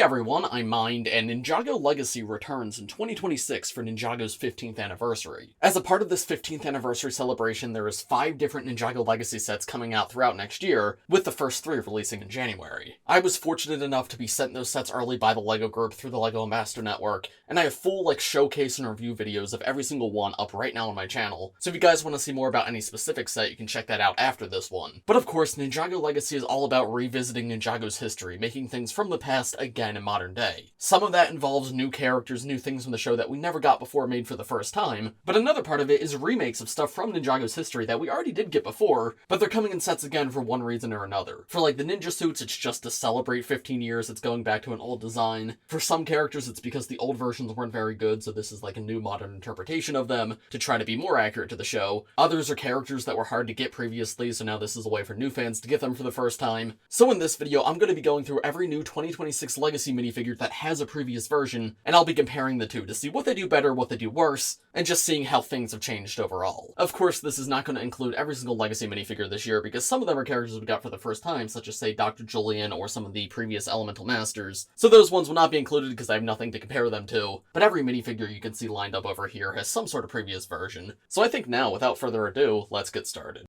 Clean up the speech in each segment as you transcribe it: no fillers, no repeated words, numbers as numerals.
everyone, I'm Mind, and Ninjago Legacy returns in 2026 for Ninjago's 15th anniversary. As a part of this 15th anniversary celebration, there is 5 different Ninjago Legacy sets coming out throughout next year, with the first 3 releasing in January. I was fortunate enough to be sent those sets early by the LEGO group through the LEGO Ambassador Network, and I have full showcase and review videos of every single one up right now on my channel, so if you guys want to see more about any specific set, you can check that out after this one. But of course, Ninjago Legacy is all about revisiting Ninjago's history, making things from the past again in modern day. Some of that involves new characters, new things from the show that we never got before made for the first time, but another part of it is remakes of stuff from Ninjago's history that we already did get before, but they're coming in sets again for one reason or another. For the ninja suits, it's just to celebrate 15 years, it's going back to an old design. For some characters, it's because the old versions weren't very good, so this is a new modern interpretation of them to try to be more accurate to the show. Others are characters that were hard to get previously, so now this is a way for new fans to get them for the first time. So in this video, I'm going to be going through every new 2026 Legacy minifigure that has a previous version, and I'll be comparing the two to see what they do better, what they do worse, and just seeing how things have changed overall. Of course, this is not going to include every single Legacy minifigure this year, because some of them are characters we got for the first time, such as, say, Dr. Julian or some of the previous Elemental Masters, so those ones will not be included because I have nothing to compare them to, but every minifigure you can see lined up over here has some sort of previous version. So I think now, without further ado, let's get started.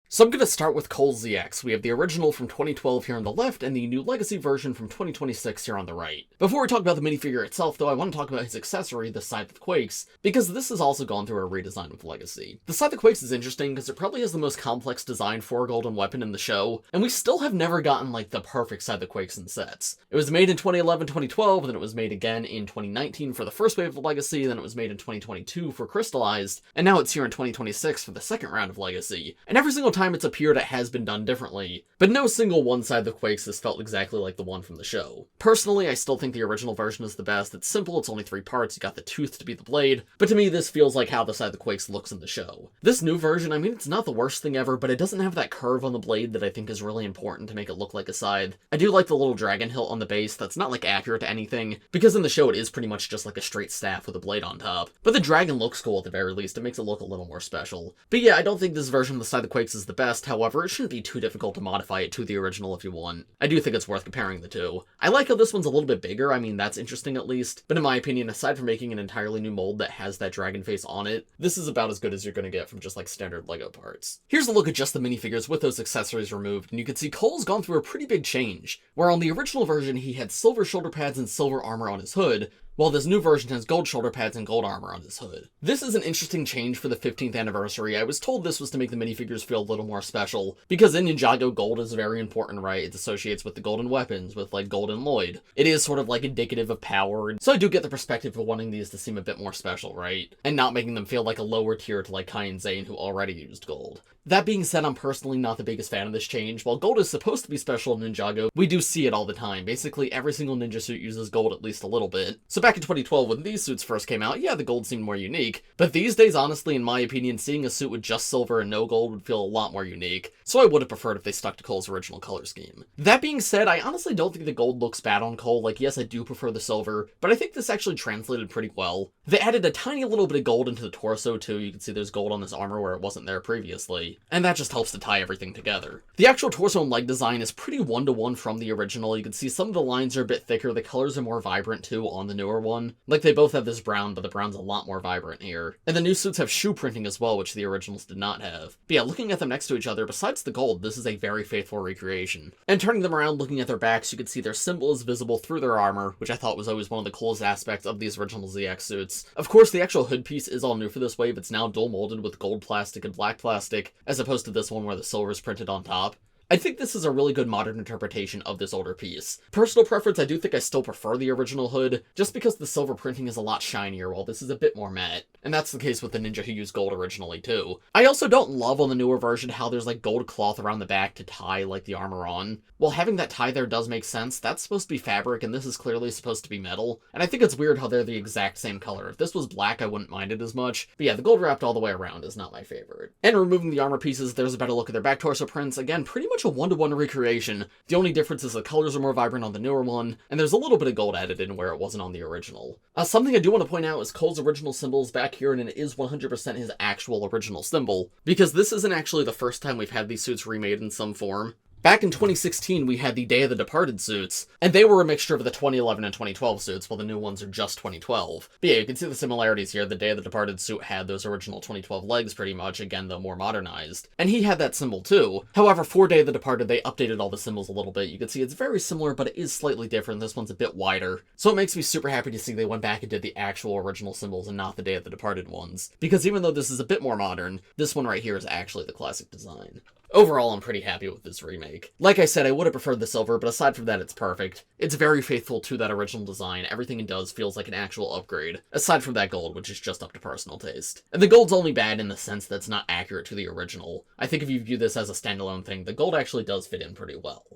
So I'm going to start with Lloyd ZX. We have the original from 2012 here on the left, and the new Legacy version from 2026 here on the right. Before we talk about the minifigure itself, though, I want to talk about his accessory, the Scythe of Quakes, because this has also gone through a redesign with Legacy. The Scythe of Quakes is interesting because it probably has the most complex design for a golden weapon in the show, and we still have never gotten, the perfect Scythe of Quakes in sets. It was made in 2011-2012, then it was made again in 2019 for the first wave of Legacy, then it was made in 2022 for Crystallized, and now it's here in 2026 for the second round of Legacy. And every single time it's appeared, it has been done differently, but no single one Scythe of Quakes has felt exactly like the one from the show. Personally, I still think the original version is the best. It's simple, it's only 3 parts, you got the tooth to be the blade, but to me this feels like how the Scythe of Quakes looks in the show. This new version, I mean, it's not the worst thing ever, but it doesn't have that curve on the blade that I think is really important to make it look like a scythe. I do like the little dragon hilt on the base that's not accurate to anything, because in the show it is pretty much just a straight staff with a blade on top, but the dragon looks cool at the very least. It makes it look a little more special. But yeah, I don't think this version of the Scythe of Quakes is the best. However, it shouldn't be too difficult to modify it to the original if you want. I do think it's worth comparing the two. I like how this one's a little bit bigger. I mean, that's interesting at least, but in my opinion, aside from making an entirely new mold that has that dragon face on it, this is about as good as you're going to get from just standard LEGO parts. Here's a look at just the minifigures with those accessories removed, and you can see Cole's gone through a pretty big change, where on the original version he had silver shoulder pads and silver armor on his hood, while this new version has gold shoulder pads and gold armor on his hood. This is an interesting change for the 15th anniversary. I was told this was to make the minifigures feel a little more special, because in Ninjago, gold is very important, right? It associates with the golden weapons, with golden Lloyd. It is sort of indicative of power, so I do get the perspective of wanting these to seem a bit more special, right? And not making them feel a lower tier to Kai and Zane, who already used gold. That being said, I'm personally not the biggest fan of this change. While gold is supposed to be special in Ninjago, we do see it all the time. Basically, every single ninja suit uses gold at least a little bit. So back in 2012, when these suits first came out, yeah, the gold seemed more unique. But these days, honestly, in my opinion, seeing a suit with just silver and no gold would feel a lot more unique. So I would have preferred if they stuck to Cole's original color scheme. That being said, I honestly don't think the gold looks bad on Cole. Yes, I do prefer the silver, but I think this actually translated pretty well. They added a tiny little bit of gold into the torso, too. You can see there's gold on this armor where it wasn't there previously. And that just helps to tie everything together. The actual torso and leg design is pretty one-to-one from the original. You can see some of the lines are a bit thicker, the colors are more vibrant too on the newer one. They both have this brown, but the brown's a lot more vibrant here. And the new suits have shoe printing as well, which the originals did not have. But yeah, looking at them next to each other, besides the gold, this is a very faithful recreation. And turning them around, looking at their backs, you can see their symbol is visible through their armor, which I thought was always one of the coolest aspects of these original ZX suits. Of course, the actual hood piece is all new for this wave. It's now dual molded with gold plastic and black plastic, as opposed to this one where the silver is printed on top. I think this is a really good modern interpretation of this older piece. Personal preference, I do think I still prefer the original hood, just because the silver printing is a lot shinier while this is a bit more matte. And that's the case with the ninja who used gold originally too. I also don't love on the newer version how there's gold cloth around the back to tie the armor on. While having that tie there does make sense, that's supposed to be fabric and this is clearly supposed to be metal. And I think it's weird how they're the exact same color. If this was black, I wouldn't mind it as much. But yeah, the gold wrapped all the way around is not my favorite. And removing the armor pieces, there's a better look at their back torso prints. Again, pretty much a one-to-one recreation. The only difference is the colors are more vibrant on the newer one, and there's a little bit of gold added in where it wasn't on the original. Something I do want to point out is Cole's original symbol is back here, and it is 100% his actual original symbol, because this isn't actually the first time we've had these suits remade in some form. Back in 2016, we had the Day of the Departed suits, and they were a mixture of the 2011 and 2012 suits, while the new ones are just 2012. But yeah, you can see the similarities here. The Day of the Departed suit had those original 2012 legs pretty much, again though more modernized. And he had that symbol too. However, for Day of the Departed, they updated all the symbols a little bit. You can see it's very similar, but it is slightly different. This one's a bit wider. So it makes me super happy to see they went back and did the actual original symbols and not the Day of the Departed ones. Because even though this is a bit more modern, this one right here is actually the classic design. Overall, I'm pretty happy with this remake. Like I said, I would have preferred the silver, but aside from that, it's perfect. It's very faithful to that original design. Everything it does feels like an actual upgrade, aside from that gold, which is just up to personal taste. And the gold's only bad in the sense that it's not accurate to the original. I think if you view this as a standalone thing, the gold actually does fit in pretty well.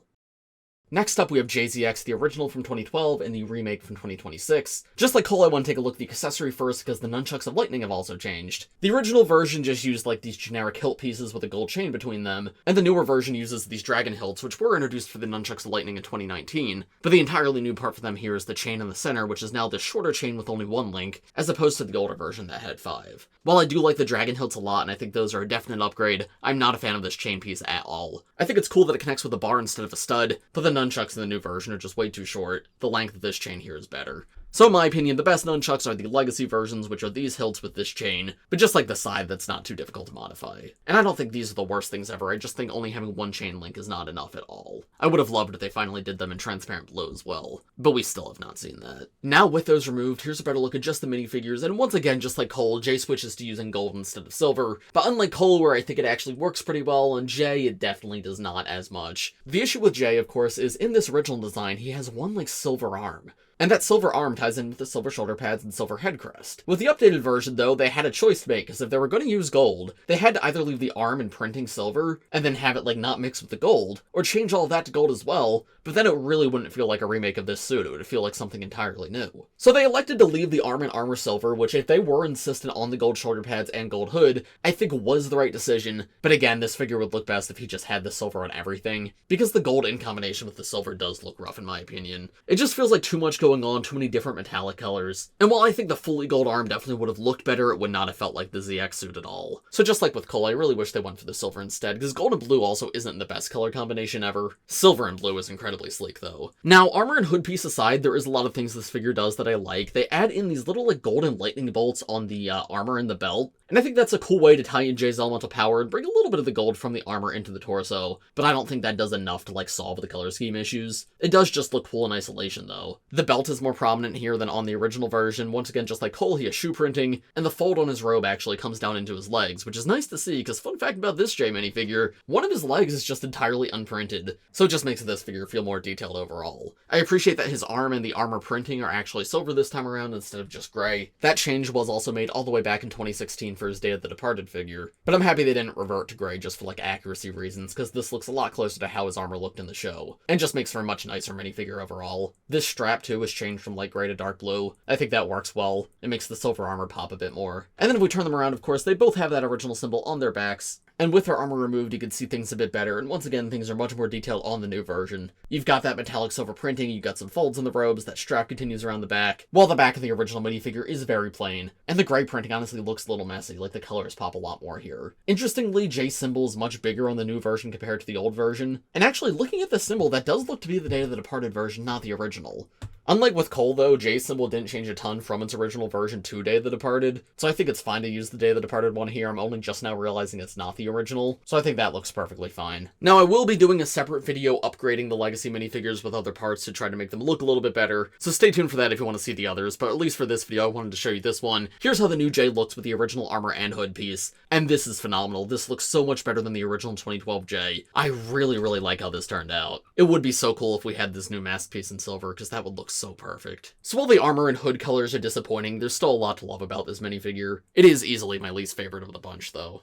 Next up, we have Zane ZX, the original from 2012 and the remake from 2026. Just like Cole, I want to take a look at the accessory first because the nunchucks of lightning have also changed. The original version just used like these generic hilt pieces with a gold chain between them, and the newer version uses these dragon hilts, which were introduced for the nunchucks of lightning in 2019. But the entirely new part for them here is the chain in the center, which is now this shorter chain with only one link, as opposed to the older version that had 5. While I do like the dragon hilts a lot, and I think those are a definite upgrade, I'm not a fan of this chain piece at all. I think it's cool that it connects with a bar instead of a stud, but the nunchucks in the new version are just way too short. The length of this chain here is better. So in my opinion, the best nunchucks are the Legacy versions, which are these hilts with this chain, but just like the side, that's not too difficult to modify. And I don't think these are the worst things ever, I just think only having one chain link is not enough at all. I would have loved if they finally did them in transparent blue as well, but we still have not seen that. Now with those removed, here's a better look at just the minifigures, and once again, just like Cole, Jay switches to using gold instead of silver, but unlike Cole where I think it actually works pretty well, and Jay, it definitely does not as much. The issue with Jay, of course, is in this original design, he has one like silver arm. And that silver arm ties in with the silver shoulder pads and silver head crest. With the updated version, though, they had a choice to make, because if they were going to use gold, they had to either leave the arm in printing silver, and then have it, like, not mix with the gold, or change all of that to gold as well, but then it really wouldn't feel like a remake of this suit, it would feel like something entirely new. So they elected to leave the arm in armor silver, which if they were insistent on the gold shoulder pads and gold hood, I think was the right decision, but again, this figure would look best if he just had the silver on everything, because the gold in combination with the silver does look rough in my opinion. It just feels like too much going on, too many different metallic colors, and while I think the fully gold arm definitely would have looked better, it would not have felt like the ZX suit at all. So just like with Cole, I really wish they went for the silver instead, because gold and blue also isn't the best color combination ever. Silver and blue is incredibly sleek though. Now, armor and hood piece aside, there is a lot of things this figure does that I like. They add in these little like golden lightning bolts on the armor and the belt, and I think that's a cool way to tie in Jay's elemental power and bring a little bit of the gold from the armor into the torso, but I don't think that does enough to like solve the color scheme issues. It does just look cool in isolation though. The belt is more prominent here than on the original version. Once again, just like Cole, he has shoe printing, and the fold on his robe actually comes down into his legs, which is nice to see, because fun fact about this Jay minifigure, one of his legs is just entirely unprinted, so it just makes this figure feel more detailed overall. I appreciate that his arm and the armor printing are actually silver this time around instead of just gray. That change was also made all the way back in 2016 for his Day of the Departed figure, but I'm happy they didn't revert to gray just for like accuracy reasons, because this looks a lot closer to how his armor looked in the show, and just makes for a much nicer minifigure overall. This strap too is changed from light gray to dark blue. I think that works well. It makes the silver armor pop a bit more. And then if we turn them around, of course, they both have that original symbol on their backs, and with their armor removed, you can see things a bit better, and once again, things are much more detailed on the new version. You've got that metallic silver printing, you've got some folds in the robes, that strap continues around the back, while the back of the original minifigure is very plain. And the gray printing honestly looks a little messy, like the colors pop a lot more here. Interestingly, Jay's symbol is much bigger on the new version compared to the old version, and actually looking at the symbol, that does look to be the Day of the Departed version, not the original. Unlike with Cole, though, Jay's symbol didn't change a ton from its original version to Day of the Departed, so I think it's fine to use the Day of the Departed one here. I'm only just now realizing it's not the original, so I think that looks perfectly fine. Now, I will be doing a separate video upgrading the Legacy minifigures with other parts to try to make them look a little bit better, so stay tuned for that if you want to see the others, but at least for this video, I wanted to show you this one. Here's how the new Jay looks with the original armor and hood piece, and this is phenomenal. This looks so much better than the original 2012 Jay. I really like how this turned out. It would be so cool if we had this new mask piece in silver, because that would look so perfect. So while the armor and hood colors are disappointing, there's still a lot to love about this minifigure. It is easily my least favorite of the bunch, though.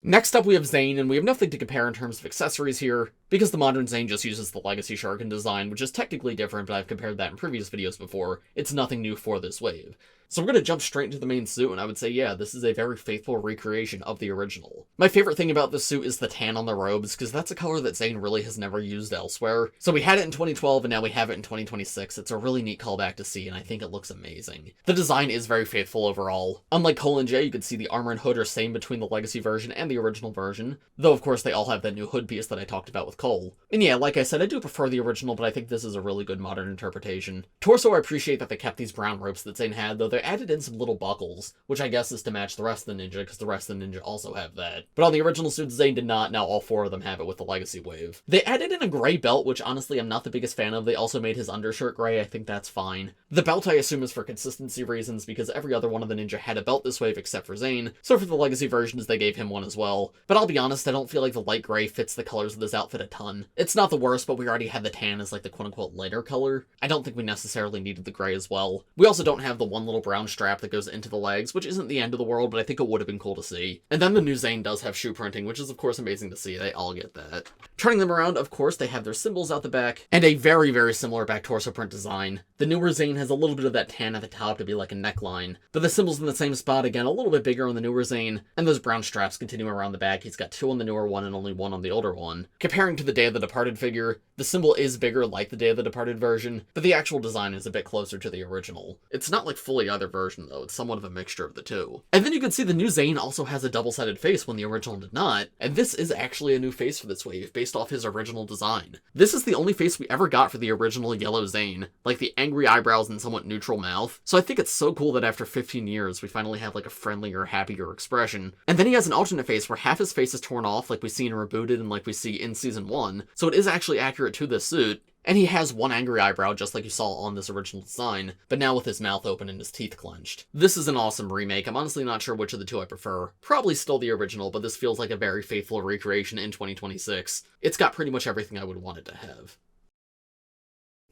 Next up we have Zane, and we have nothing to compare in terms of accessories here, because the modern Zane just uses the Legacy Sharkin design, which is technically different, but I've compared that in previous videos before. It's nothing new for this wave. So we're going to jump straight into the main suit, and I would say, yeah, this is a very faithful recreation of the original. My favorite thing about this suit is the tan on the robes, because that's a color that Zane really has never used elsewhere. So we had it in 2012, and now we have it in 2026. It's a really neat callback to see, and I think it looks amazing. The design is very faithful overall. Unlike Cole and Jay, you can see the armor and hood are same between the Legacy version and the original version, though of course they all have that new hood piece that I talked about with Cole. And yeah, like I said, I do prefer the original, but I think this is a really good modern interpretation. Torso, I appreciate that they kept these brown ropes that Zane had, though they added in some little buckles, which I guess is to match the rest of the ninja, because the rest of the ninja also have that. But on the original suits, Zane did not. Now all 4 of them have it with the Legacy wave. They added in a gray belt, which honestly I'm not the biggest fan of. They also made his undershirt gray. I think that's fine. The belt I assume is for consistency reasons, because every other one of the ninja had a belt this wave except for Zane, so for the Legacy versions they gave him one as well. But I'll be honest, I don't feel like the light gray fits the colors of this outfit a ton. It's not the worst, but we already had the tan as like the quote-unquote lighter color. I don't think we necessarily needed the gray as well. We also don't have the one little brown strap that goes into the legs, which isn't the end of the world, but I think it would have been cool to see. And then the new Zane does have shoe printing, which is of course amazing to see. They all get that. Turning them around, of course, they have their symbols out the back, and a very, very similar back torso print design. The newer Zane has a little bit of that tan at the top to be like a neckline, but the symbol's in the same spot again, a little bit bigger on the newer Zane, and those brown straps continue around the back. He's got 2 on the newer one and only 1 on the older one. Comparing to the Day of the Departed figure, the symbol is bigger like the Day of the Departed version, but the actual design is a bit closer to the original. It's not like fully either version though, it's somewhat of a mixture of the two. And then you can see the new Zane also has a double-sided face when the original did not, and this is actually a new face for this wave based off his original design. This is the only face we ever got for the original yellow Zane, like the angry eyebrows and somewhat neutral mouth. So I think it's so cool that after 15 years we finally have like a friendlier, happier expression. And then he has an alternate face where half his face is torn off like we see in Rebooted and like we see in Season 1, so it is actually accurate to this suit. And he has one angry eyebrow just like you saw on this original design, but now with his mouth open and his teeth clenched. This is an awesome remake. I'm honestly not sure which of the two I prefer. Probably still the original, but this feels like a very faithful recreation in 2026. It's got pretty much everything I would want it to have.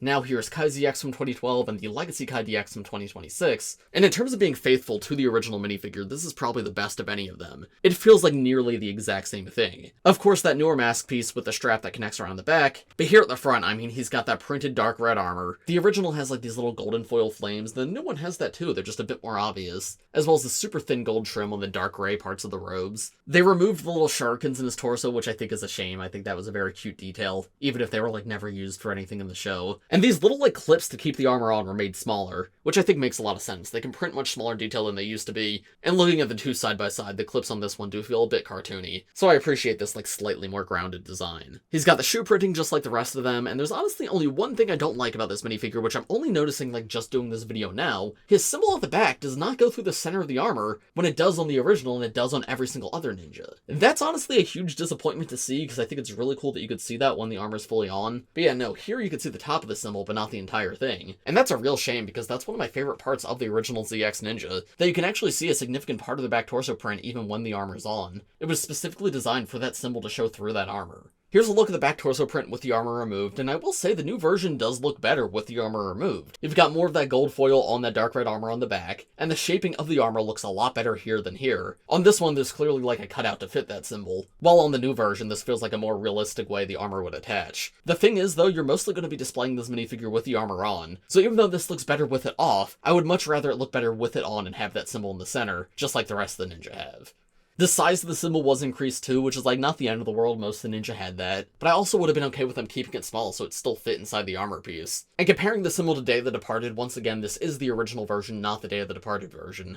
Now here's Kai ZX from 2012 and the Legacy Kai DX from 2026, and in terms of being faithful to the original minifigure, this is probably the best of any of them. It feels like nearly the exact same thing. Of course, that newer mask piece with the strap that connects around the back, but here at the front, I mean, he's got that printed dark red armor. The original has like these little golden foil flames, the new one has that too, they're just a bit more obvious, as well as the super thin gold trim on the dark gray parts of the robes. They removed the little shurikens in his torso, which I think is a shame. I think that was a very cute detail, even if they were like never used for anything in the show. And these little like clips to keep the armor on were made smaller, which I think makes a lot of sense. They can print much smaller detail than they used to be, and looking at the two side by side, the clips on this one do feel a bit cartoony, so I appreciate this like slightly more grounded design. He's got the shoe printing just like the rest of them, and there's honestly only one thing I don't like about this minifigure, which I'm only noticing like just doing this video now. His symbol at the back does not go through the center of the armor when it does on the original and it does on every single other ninja. That's honestly a huge disappointment to see, because I think it's really cool that you could see that when the armor's fully on. But yeah, no, here you could see the top of the symbol, but not the entire thing. And that's a real shame, because that's one of my favorite parts of the original ZX Ninja, that you can actually see a significant part of the back torso print even when the armor's on. It was specifically designed for that symbol to show through that armor. Here's a look at the back torso print with the armor removed, and I will say the new version does look better with the armor removed. You've got more of that gold foil on that dark red armor on the back, and the shaping of the armor looks a lot better here than here. On this one, there's clearly like a cutout to fit that symbol, while on the new version, this feels like a more realistic way the armor would attach. The thing is, though, you're mostly going to be displaying this minifigure with the armor on, so even though this looks better with it off, I would much rather it look better with it on and have that symbol in the center, just like the rest of the ninja have. The size of the symbol was increased too, which is like not the end of the world, most of the ninja had that, but I also would have been okay with them keeping it small so it still fit inside the armor piece. And comparing the symbol to Day of the Departed, once again, this is the original version, not the Day of the Departed version.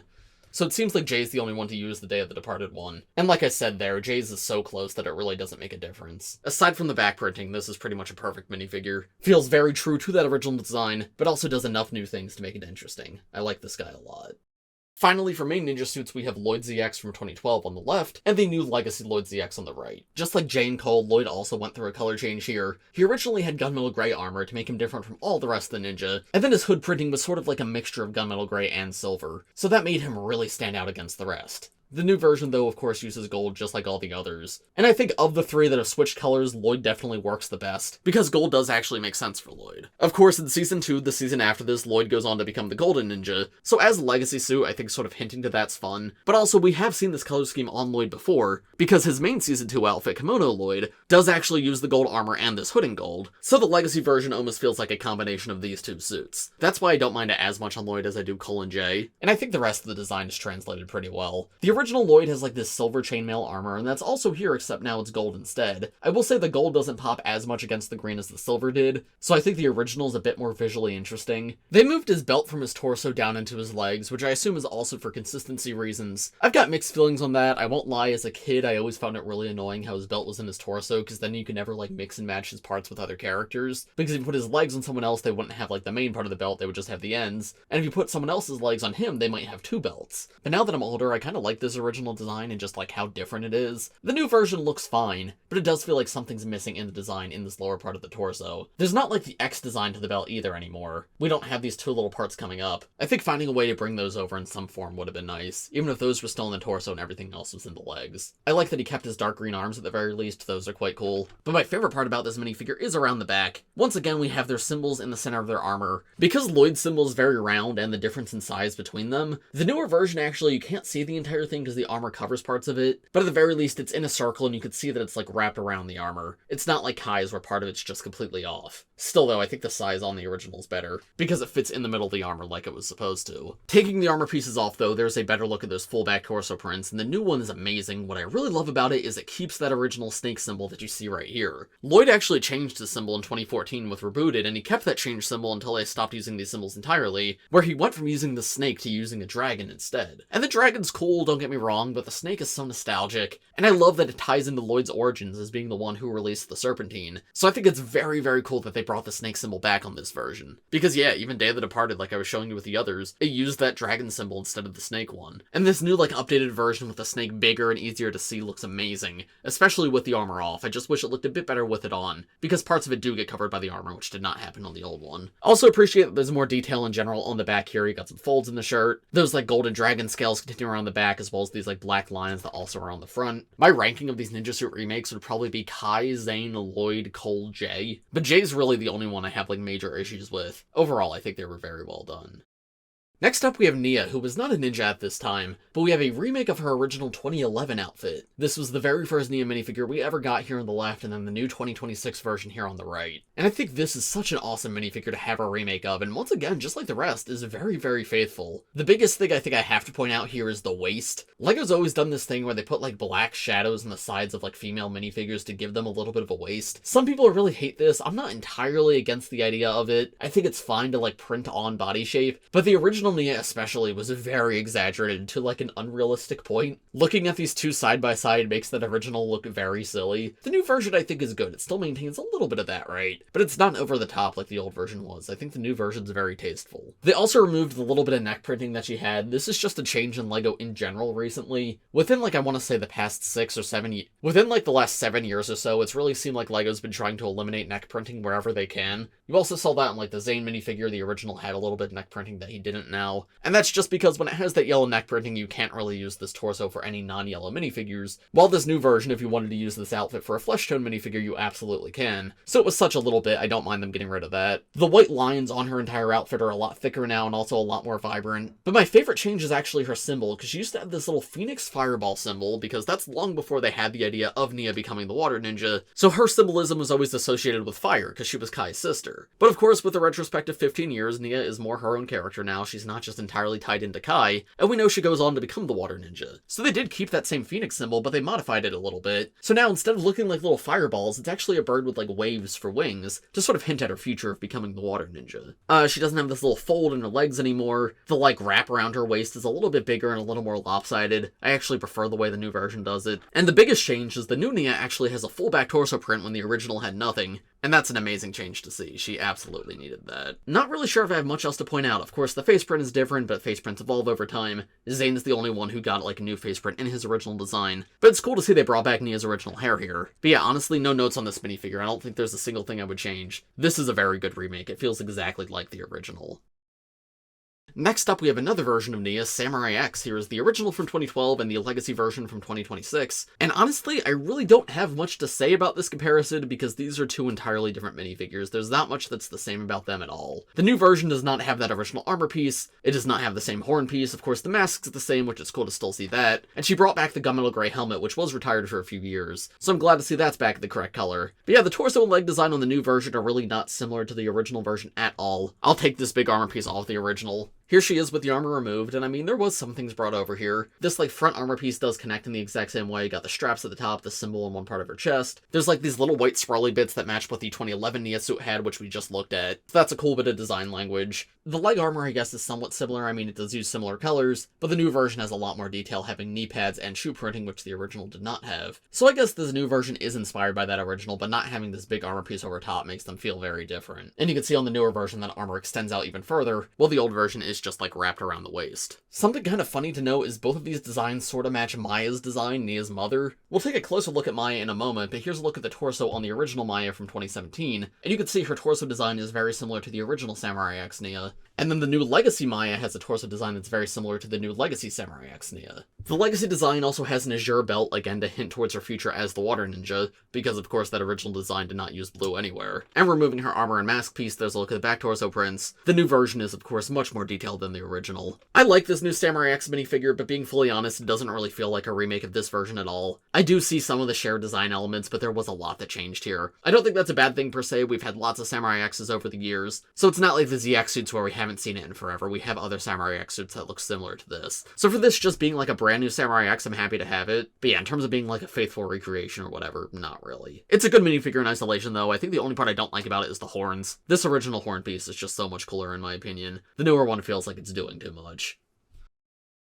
So it seems like Jay's the only one to use the Day of the Departed one. And like I said there, Jay's is so close that it really doesn't make a difference. Aside from the back printing, this is pretty much a perfect minifigure. Feels very true to that original design, but also does enough new things to make it interesting. I like this guy a lot. Finally, for main ninja suits, we have Lloyd ZX from 2012 on the left, and the new Legacy Lloyd ZX on the right. Just like Jay and Cole, Lloyd also went through a color change here. He originally had gunmetal gray armor to make him different from all the rest of the ninja, and then his hood printing was sort of like a mixture of gunmetal gray and silver, so that made him really stand out against the rest. The new version, though, of course, uses gold just like all the others. And I think of the three that have switched colors, Lloyd definitely works the best, because gold does actually make sense for Lloyd. Of course, in Season 2, the season after this, Lloyd goes on to become the Golden Ninja, so as a Legacy suit, I think sort of hinting to that's fun. But also, we have seen this color scheme on Lloyd before, because his main Season 2 outfit, Kimono Lloyd, does actually use the gold armor and this hood in gold, so the Legacy version almost feels like a combination of these two suits. That's why I don't mind it as much on Lloyd as I do Cole and Jay, and I think the rest of the design is translated pretty well. The original Lloyd has like this silver chainmail armor, and that's also here except now it's gold instead. I will say the gold doesn't pop as much against the green as the silver did, so I think the original is a bit more visually interesting. They moved his belt from his torso down into his legs, which I assume is also for consistency reasons. I've got mixed feelings on that. I won't lie, as a kid I always found it really annoying how his belt was in his torso, because then you could never like mix and match his parts with other characters. Because if you put his legs on someone else, they wouldn't have like the main part of the belt, they would just have the ends. And if you put someone else's legs on him, they might have two belts. But now that I'm older, I kind of like this original design and just like how different it is. The new version looks fine, but it does feel like something's missing in the design in this lower part of the torso. There's not like the X design to the belt either anymore. We don't have these two little parts coming up. I think finding a way to bring those over in some form would have been nice, even if those were still in the torso and everything else was in the legs. I like that he kept his dark green arms at the very least, those are quite cool. But my favorite part about this minifigure is around the back. Once again, we have their symbols in the center of their armor. Because Lloyd's symbol is very round and the difference in size between them, the newer version actually you can't see the entire thing because the armor covers parts of it, but at the very least it's in a circle and you can see that it's like wrapped around the armor. It's not like Kai's where part of it's just completely off. Still though, I think the size on the original is better, because it fits in the middle of the armor like it was supposed to. Taking the armor pieces off though, there's a better look at those full back torso prints, and the new one is amazing. What I really love about it is it keeps that original snake symbol that you see right here. Lloyd actually changed his symbol in 2014 with Rebooted, and he kept that changed symbol until they stopped using these symbols entirely, where he went from using the snake to using a dragon instead. And the dragon's cool, don't get me wrong, but the snake is so nostalgic, and I love that it ties into Lloyd's origins as being the one who released the Serpentine. So I think it's very, very cool that they brought the snake symbol back on this version. Because yeah, even Day of the Departed, like I was showing you with the others, it used that dragon symbol instead of the snake one. And this new like updated version with the snake bigger and easier to see looks amazing, especially with the armor off. I just wish it looked a bit better with it on, because parts of it do get covered by the armor, which did not happen on the old one. Also appreciate that there's more detail in general on the back here. You got some folds in the shirt, those like golden dragon scales continue around the back, as well as these like black lines that also are on the front. My ranking of these Ninja Suit remakes would probably be Kai, Zane, Lloyd, Cole, Jay, but Jay's really the only one I have like major issues with. Overall, I think they were very well done. Next up we have Nia, who was not a ninja at this time, but we have a remake of her original 2011 outfit. This was the very first Nia minifigure we ever got here on the left, and then the new 2026 version here on the right. And I think this is such an awesome minifigure to have a remake of, and once again, just like the rest, is very, very faithful. The biggest thing I think I have to point out here is the waist. LEGO's always done this thing where they put like black shadows on the sides of like female minifigures to give them a little bit of a waist. Some people really hate this. I'm not entirely against the idea of it. I think it's fine to like print on body shape, but the original Nia especially was very exaggerated to like an unrealistic point. Looking at these two side by side makes that original look very silly. The new version I think is good. It still maintains a little bit of that, right? But it's not over the top like the old version was. I think the new version's very tasteful. They also removed the little bit of neck printing that she had. This is just a change in LEGO in general recently. Within like I want to say the past 6 or 7 years, within like the last 7 years or so, it's really seemed like LEGO's been trying to eliminate neck printing wherever they can. You also saw that in like the Zane minifigure. The original had a little bit of neck printing that he didn't now. And that's just because when it has that yellow neck printing, you can't really use this torso for any non-yellow minifigures, while this new version, if you wanted to use this outfit for a flesh tone minifigure, you absolutely can. So it was such a little bit, I don't mind them getting rid of that. The white lines on her entire outfit are a lot thicker now and also a lot more vibrant. But my favorite change is actually her symbol, because she used to have this little phoenix fireball symbol, because that's long before they had the idea of Nia becoming the water ninja, so her symbolism was always associated with fire, because she was Kai's sister. But of course, with the retrospective 15 years, Nia is more her own character now. She's not just entirely tied into Kai, and we know she goes on to become the water ninja. So they did keep that same phoenix symbol, but they modified it a little bit. So now instead of looking like little fireballs, it's actually a bird with like waves for wings, to sort of hint at her future of becoming the water ninja. She doesn't have this little fold in her legs anymore. The like wrap around her waist is a little bit bigger and a little more lopsided. I actually prefer the way the new version does it. And the biggest change is the new Nia actually has a full back torso print when the original had nothing. And that's an amazing change to see. She absolutely needed that. Not really sure if I have much else to point out. Of course, the face print is different, but face prints evolve over time. Zane is the only one who got like a new face print in his original design. But it's cool to see they brought back Nia's original hair here. But yeah, honestly, no notes on this minifigure. I don't think there's a single thing I would change. This is a very good remake. It feels exactly like the original. Next up, we have another version of Nia, Samurai X. Here is the original from 2012 and the Legacy version from 2026. And honestly, I really don't have much to say about this comparison because these are two entirely different minifigures. There's not much that's the same about them at all. The new version does not have that original armor piece. It does not have the same horn piece. Of course, the mask's the same, which is cool to still see that. And she brought back the gunmetal gray helmet, which was retired for a few years. So I'm glad to see that's back in the correct color. But yeah, the torso and leg design on the new version are really not similar to the original version at all. I'll take this big armor piece off the original. Here she is with the armor removed, and I mean, there was some things brought over here. This, like, front armor piece does connect in the exact same way. Got the straps at the top, the symbol in one part of her chest. There's, like, these little white sprawly bits that match what the 2011 Nia suit had, which we just looked at. So that's a cool bit of design language. The leg armor, I guess, is somewhat similar. I mean, it does use similar colors, but the new version has a lot more detail, having knee pads and shoe printing, which the original did not have. So I guess this new version is inspired by that original, but not having this big armor piece over top makes them feel very different. And you can see on the newer version that armor extends out even further, while the old version is just, like, wrapped around the waist. Something kind of funny to note is both of these designs sort of match Maya's design, Nia's mother. We'll take a closer look at Maya in a moment, but here's a look at the torso on the original Maya from 2017, and you can see her torso design is very similar to the original Samurai X Nia. And then the new Legacy Maya has a torso design that's very similar to the new Legacy Samurai X Nia. The Legacy design also has an azure belt, again to hint towards her future as the Water Ninja, because of course that original design did not use blue anywhere. And removing her armor and mask piece, there's a look at the back torso prints. The new version is of course much more detailed than the original. I like this new Samurai X minifigure, but being fully honest, it doesn't really feel like a remake of this version at all. I do see some of the shared design elements, but there was a lot that changed here. I don't think that's a bad thing per se. We've had lots of Samurai X's over the years, so it's not like the ZX suits where we haven't seen it in forever. We have other Samurai X suits that look similar to this. So for this just being like a brand new Samurai X, I'm happy to have it. But yeah, in terms of being like a faithful recreation or whatever, not really. It's a good minifigure in isolation though. I think the only part I don't like about it is the horns. This original horn piece is just so much cooler in my opinion. The newer one feels like it's doing too much.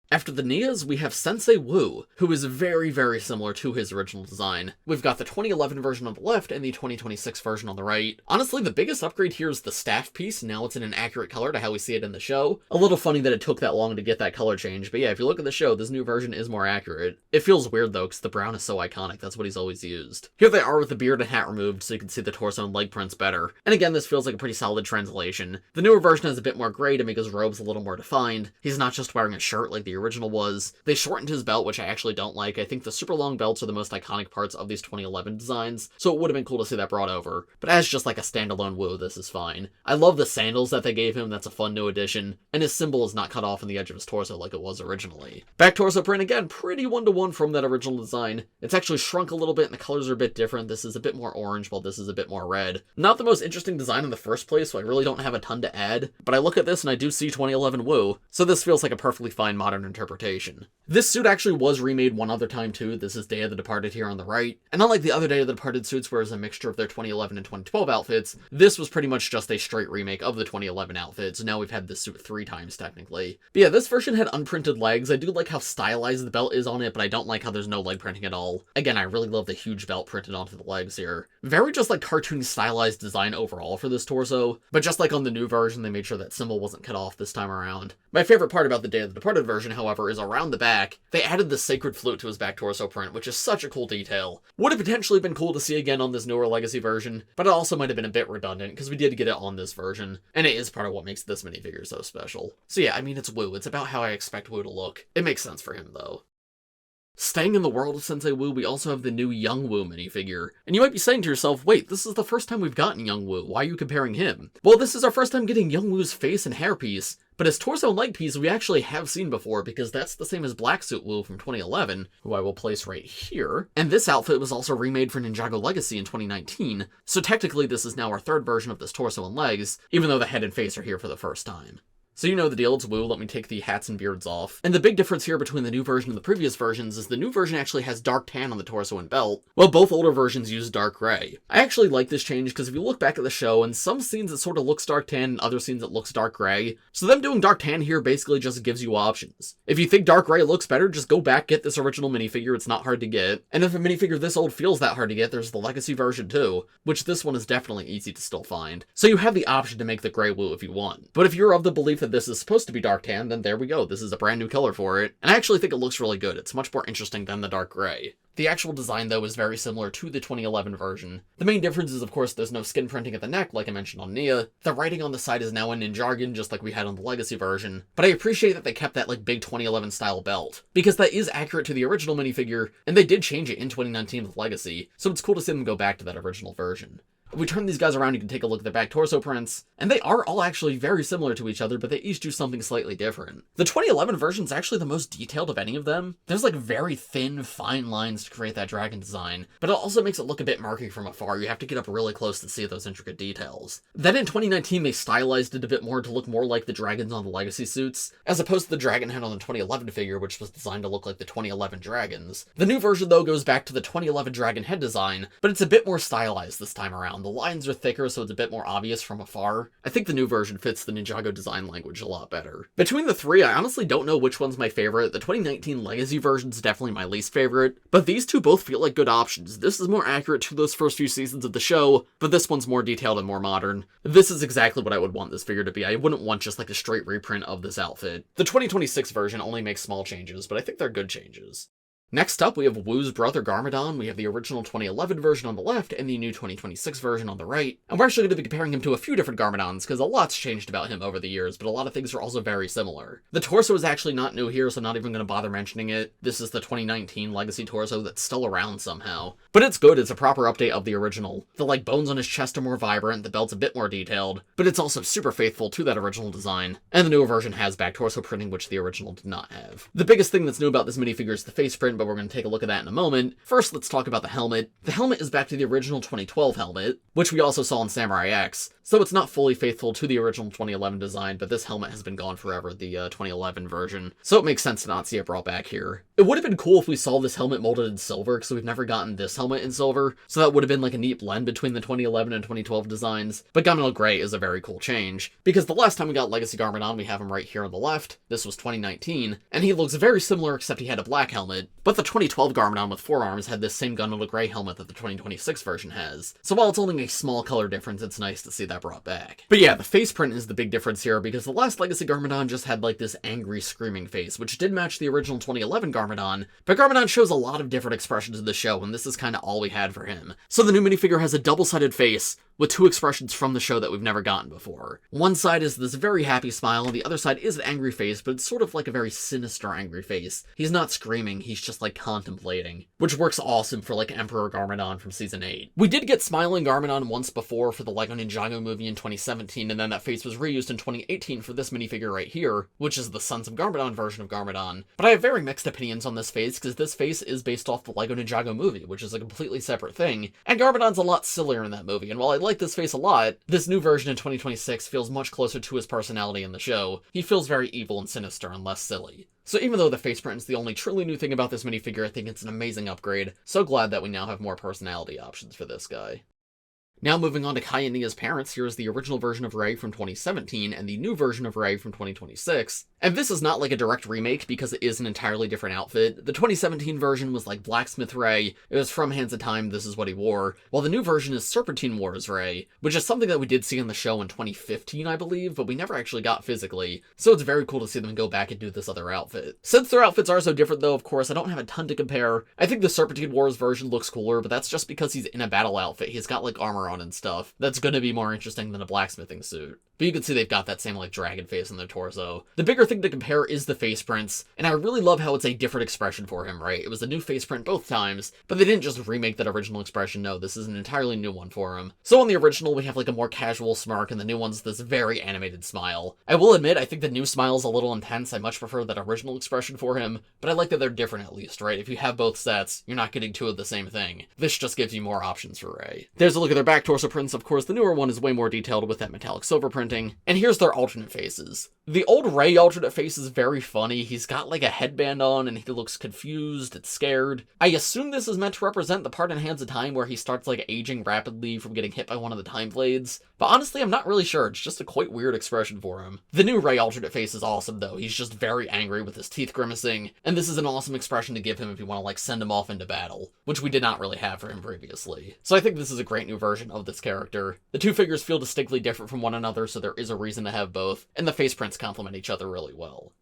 After the Nias, we have Sensei Wu, who is very, very similar to his original design. We've got the 2011 version on the left and the 2026 version on the right. Honestly, the biggest upgrade here is the staff piece. Now it's in an accurate color to how we see it in the show. A little funny that it took that long to get that color change, but yeah, if you look at the show, this new version is more accurate. It feels weird though, because the brown is so iconic. That's what he's always used. Here they are with the beard and hat removed, so you can see the torso and leg prints better. And again, this feels like a pretty solid translation. The newer version has a bit more gray to make his robes a little more defined. He's not just wearing a shirt like the original was. They shortened his belt, which I actually don't like. I think the super long belts are the most iconic parts of these 2011 designs, so it would have been cool to see that brought over. But as just like a standalone Wu, this is fine. I love the sandals that they gave him. That's a fun new addition. And his symbol is not cut off on the edge of his torso like it was originally. Back torso print, again, pretty one-to-one from that original design. It's actually shrunk a little bit and the colors are a bit different. This is a bit more orange while this is a bit more red. Not the most interesting design in the first place, so I really don't have a ton to add. But I look at this and I do see 2011 Wu, so this feels like a perfectly fine modern interpretation. This suit actually was remade one other time too. This is Day of the Departed here on the right. And unlike the other Day of the Departed suits where it was a mixture of their 2011 and 2012 outfits, this was pretty much just a straight remake of the 2011 outfits. Now we've had this suit 3 times technically. But yeah, this version had unprinted legs. I do like how stylized the belt is on it, but I don't like how there's no leg printing at all. Again, I really love the huge belt printed onto the legs here. Very just like cartoon stylized design overall for this torso, but just like on the new version, they made sure that symbol wasn't cut off this time around. My favorite part about the Day of the Departed version, however, is around the back. They added the sacred flute to his back torso print, which is such a cool detail. Would have potentially been cool to see again on this newer Legacy version, but it also might have been a bit redundant, because we did get it on this version, and it is part of what makes this minifigure so special. So yeah, I mean, it's Wu. It's about how I expect Wu to look. It makes sense for him, though. Staying in the world of Sensei Wu, we also have the new Young Wu minifigure. And you might be saying to yourself, wait, this is the first time we've gotten Young Wu. Why are you comparing him? Well, this is our first time getting Young Wu's face and hairpiece. But his torso and leg piece we actually have seen before, because that's the same as Black Suit Wu from 2011, who I will place right here. And this outfit was also remade for Ninjago Legacy in 2019, so technically this is now our third version of this torso and legs, even though the head and face are here for the first time. So you know the deal, it's Wu. Let me take the hats and beards off. And the big difference here between the new version and the previous versions is the new version actually has dark tan on the torso and belt, while both older versions use dark gray. I actually like this change because if you look back at the show, in some scenes it sort of looks dark tan, in other scenes it looks dark gray. So them doing dark tan here basically just gives you options. If you think dark gray looks better, just go back, get this original minifigure, it's not hard to get. And if a minifigure this old feels that hard to get, there's the Legacy version too, which this one is definitely easy to still find. So you have the option to make the gray Wu if you want. But if you're of the belief that this is supposed to be dark tan, then there we go. This is a brand new color for it. And I actually think it looks really good. It's much more interesting than the dark gray. The actual design, though, is very similar to the 2011 version. The main difference is, of course, there's no skin printing at the neck, like I mentioned on Nia. The writing on the side is now in Ninjago, just like we had on the Legacy version. But I appreciate that they kept that, like, big 2011 style belt, because that is accurate to the original minifigure, and they did change it in 2019 with Legacy, so it's cool to see them go back to that original version. If we turn these guys around, you can take a look at their back torso prints, and they are all actually very similar to each other, but they each do something slightly different. The 2011 version is actually the most detailed of any of them. There's like very thin, fine lines to create that dragon design, but it also makes it look a bit murky from afar. You have to get up really close to see those intricate details. Then in 2019, they stylized it a bit more to look more like the dragons on the Legacy suits, as opposed to the dragon head on the 2011 figure, which was designed to look like the 2011 dragons. The new version, though, goes back to the 2011 dragon head design, but it's a bit more stylized this time around. The lines are thicker, so it's a bit more obvious from afar. I think the new version fits the Ninjago design language a lot better. Between the three, I honestly don't know which one's my favorite. The 2019 Legacy version's definitely my least favorite, but these two both feel like good options. This is more accurate to those first few seasons of the show, but this one's more detailed and more modern. This is exactly what I would want this figure to be. I wouldn't want just like a straight reprint of this outfit. The 2026 version only makes small changes, but I think they're good changes. Next up, we have Wu's brother Garmadon. We have the original 2011 version on the left and the new 2026 version on the right. And we're actually going to be comparing him to a few different Garmadons, because a lot's changed about him over the years, but a lot of things are also very similar. The torso is actually not new here, so I'm not even going to bother mentioning it. This is the 2019 Legacy torso that's still around somehow. But it's good, it's a proper update of the original. The bones on his chest are more vibrant, the belt's a bit more detailed, but it's also super faithful to that original design. And the newer version has back torso printing, which the original did not have. The biggest thing that's new about this minifigure is the face print, but we're going to take a look at that in a moment. First, let's talk about the helmet. The helmet is back to the original 2012 helmet, which we also saw in Samurai X, so it's not fully faithful to the original 2011 design, but this helmet has been gone forever, the 2011 version, so it makes sense to not see it brought back here. It would have been cool if we saw this helmet molded in silver, because we've never gotten this helmet in silver, so that would have been like a neat blend between the 2011 and 2012 designs, but Garmadon Gray is a very cool change, because the last time we got Legacy Garmadon, we have him right here on the left. This was 2019, and he looks very similar except he had a black helmet, but the 2012 Garmadon with forearms had this same Garmadon Gray helmet that the 2026 version has, so while it's only a small color difference, it's nice to see that brought back. But yeah, the face print is the big difference here, because the last Legacy Garmadon just had like this angry screaming face, which did match the original 2011 Garmadon, but Garmadon shows a lot of different expressions in the show, and this is kind of all we had for him. So the new minifigure has a double-sided face, with two expressions from the show that we've never gotten before. One side is this very happy smile, and the other side is an angry face, but it's sort of like a very sinister angry face. He's not screaming, he's just like contemplating, which works awesome for like Emperor Garmadon from Season 8. We did get smiling Garmadon once before for the LEGO Ninjago movie in 2017, and then that face was reused in 2018 for this minifigure right here, which is the Sons of Garmadon version of Garmadon. But I have very mixed opinions on this face, because this face is based off the LEGO Ninjago movie, which is a completely separate thing, and Garmadon's a lot sillier in that movie, and while I like this face a lot, this new version in 2026 feels much closer to his personality in the show. He feels very evil and sinister and less silly. So even though the face print is the only truly new thing about this minifigure, I think it's an amazing upgrade. So glad that we now have more personality options for this guy. Now moving on to Kai and Nia's parents, here is the original version of Rei from 2017 and the new version of Rei from 2026. And this is not like a direct remake because it is an entirely different outfit. The 2017 version was like Blacksmith Rei, it was from Hands of Time, this is what he wore, while the new version is Serpentine Wars Rei, which is something that we did see in the show in 2015, I believe, but we never actually got physically, so it's very cool to see them go back and do this other outfit. Since their outfits are so different though, of course, I don't have a ton to compare. I think the Serpentine Wars version looks cooler, but that's just because he's in a battle outfit. He's got like armor on and stuff. That's gonna be more interesting than a blacksmithing suit. But you can see they've got that same like dragon face in their torso. The bigger thing to compare is the face prints, and I really love how it's a different expression for him, right? It was a new face print both times, but they didn't just remake that original expression, no, this is an entirely new one for him. So on the original, we have like a more casual smirk, and the new one's this very animated smile. I will admit, I think the new smile's a little intense. I much prefer that original expression for him, but I like that they're different at least, right? If you have both sets, you're not getting two of the same thing. This just gives you more options for Rei. There's a look at their back torso prints. Of course, the newer one is way more detailed with that metallic silver printing, and here's their alternate faces. The old Rei alternate face is very funny. He's got like a headband on and he looks confused and scared. I assume this is meant to represent the part in Hands of Time where he starts like aging rapidly from getting hit by one of the time blades, but honestly I'm not really sure. It's just a quite weird expression for him. The new Rei alternate face is awesome though. He's just very angry with his teeth grimacing, and this is an awesome expression to give him if you want to like send him off into battle, which we did not really have for him previously. So I think this is a great new version of this character. The two figures feel distinctly different from one another, so there is a reason to have both, and the face prints complement each other really well.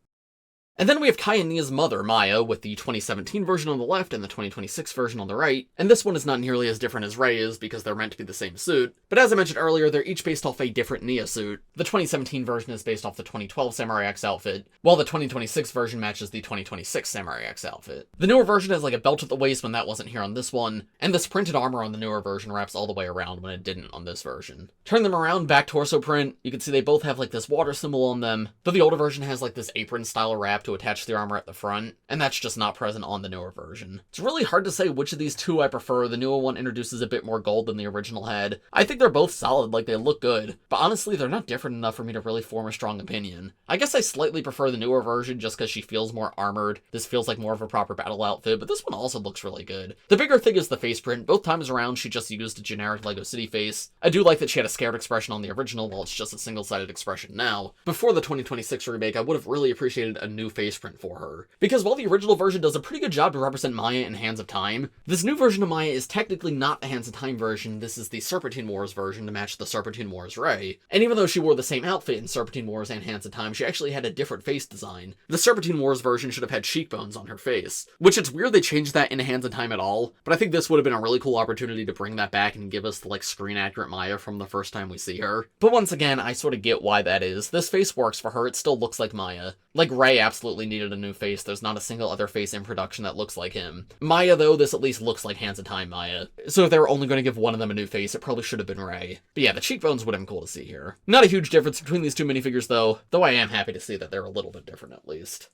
And then we have Kai and Nia's mother, Maya, with the 2017 version on the left and the 2026 version on the right, and this one is not nearly as different as Rei is because they're meant to be the same suit, but as I mentioned earlier, they're each based off a different Nia suit. The 2017 version is based off the 2012 Samurai X outfit, while the 2026 version matches the 2026 Samurai X outfit. The newer version has like a belt at the waist when that wasn't here on this one, and this printed armor on the newer version wraps all the way around when it didn't on this version. Turn them around, back torso print, you can see they both have like this water symbol on them, though the older version has like this apron style wrap to attach the armor at the front, and that's just not present on the newer version. It's really hard to say which of these two I prefer. The newer one introduces a bit more gold than the original had. I think they're both solid, like they look good, but honestly they're not different enough for me to really form a strong opinion. I guess I slightly prefer the newer version just because she feels more armored. This feels like more of a proper battle outfit, but this one also looks really good. The bigger thing is the face print. Both times around she just used a generic Lego City face. I do like that she had a scared expression on the original while it's just a single-sided expression now. Before the 2026 remake, I would have really appreciated a new face print for her, because while the original version does a pretty good job to represent Maya in Hands of Time, this new version of Maya is technically not the Hands of Time version. This is the Serpentine Wars version to match the Serpentine Wars Rei. And even though she wore the same outfit in Serpentine Wars and Hands of Time, she actually had a different face design. The Serpentine Wars version should have had cheekbones on her face, which it's weird they changed that in Hands of Time at all, but I think this would have been a really cool opportunity to bring that back and give us the like screen accurate Maya from the first time we see her. But once again, I sort of get why that is. This face works for her, it still looks like Maya. Like Rei absolutely needed a new face, there's not a single other face in production that looks like him. Maya though, this at least looks like Hands of Time Maya. So if they were only going to give one of them a new face, it probably should have been Rei. But yeah, the cheekbones would have been cool to see here. Not a huge difference between these two minifigures though I am happy to see that they're a little bit different at least.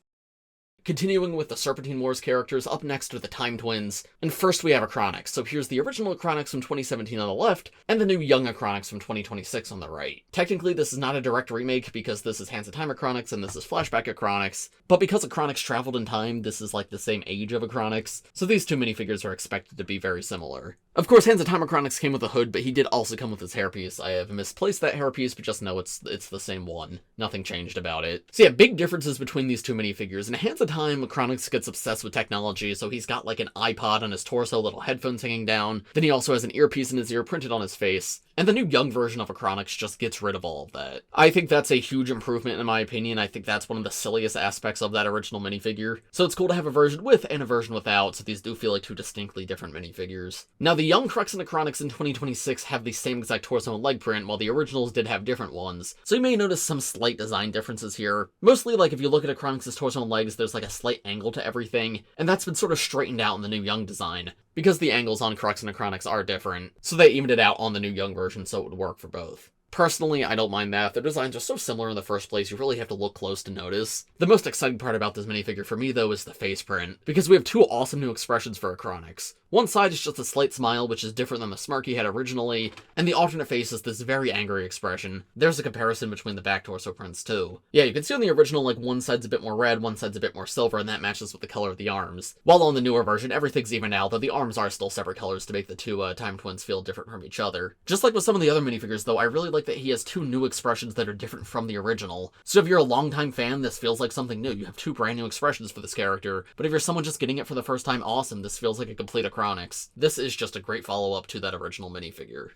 Continuing with the Serpentine Wars characters, up next are the Time Twins, and first we have Acronix. So here's the original Acronix from 2017 on the left, and the new young Acronix from 2026 on the right. Technically this is not a direct remake because this is Hands of Time Acronix and this is Flashback Acronix, but because Acronix traveled in time, this is like the same age of Acronix, so these two minifigures are expected to be very similar. Of course, Hands of Time Acronix came with a hood, but he did also come with his hairpiece. I have misplaced that hairpiece, but just know it's the same one. Nothing changed about it. So yeah, big differences between these two minifigures. In Hands of Time, Acronix gets obsessed with technology, so he's got like an iPod on his torso, little headphones hanging down, then he also has an earpiece in his ear printed on his face, and the new young version of Acronix just gets rid of all of that. I think that's a huge improvement in my opinion. I think that's one of the silliest aspects of that original minifigure. So it's cool to have a version with and a version without, so these do feel like two distinctly different minifigures. Now the young Krux and Acronix in 2026 have the same exact torso and leg print, while the originals did have different ones. So you may notice some slight design differences here. Mostly like if you look at Acronix's torso and legs, there's like a slight angle to everything, and that's been sort of straightened out in the new young design, because the angles on Krux and Acronix are different, so they evened it out on the new young version so it would work for both. Personally, I don't mind that. Their designs are so similar in the first place, you really have to look close to notice. The most exciting part about this minifigure for me, though, is the face print, because we have two awesome new expressions for Acronix. One side is just a slight smile, which is different than the smirk he had originally, and the alternate face is this very angry expression. There's a comparison between the back torso prints, too. Yeah, you can see on the original, like, one side's a bit more red, one side's a bit more silver, and that matches with the color of the arms. While on the newer version, everything's even out, though the arms are still separate colors to make the two Time Twins feel different from each other. Just like with some of the other minifigures, though, I really like that he has two new expressions that are different from the original. So if you're a longtime fan, this feels like something new. You have two brand new expressions for this character, but if you're someone just getting it for the first time, awesome, this feels like a complete Acronix. This is just a great follow-up to that original minifigure.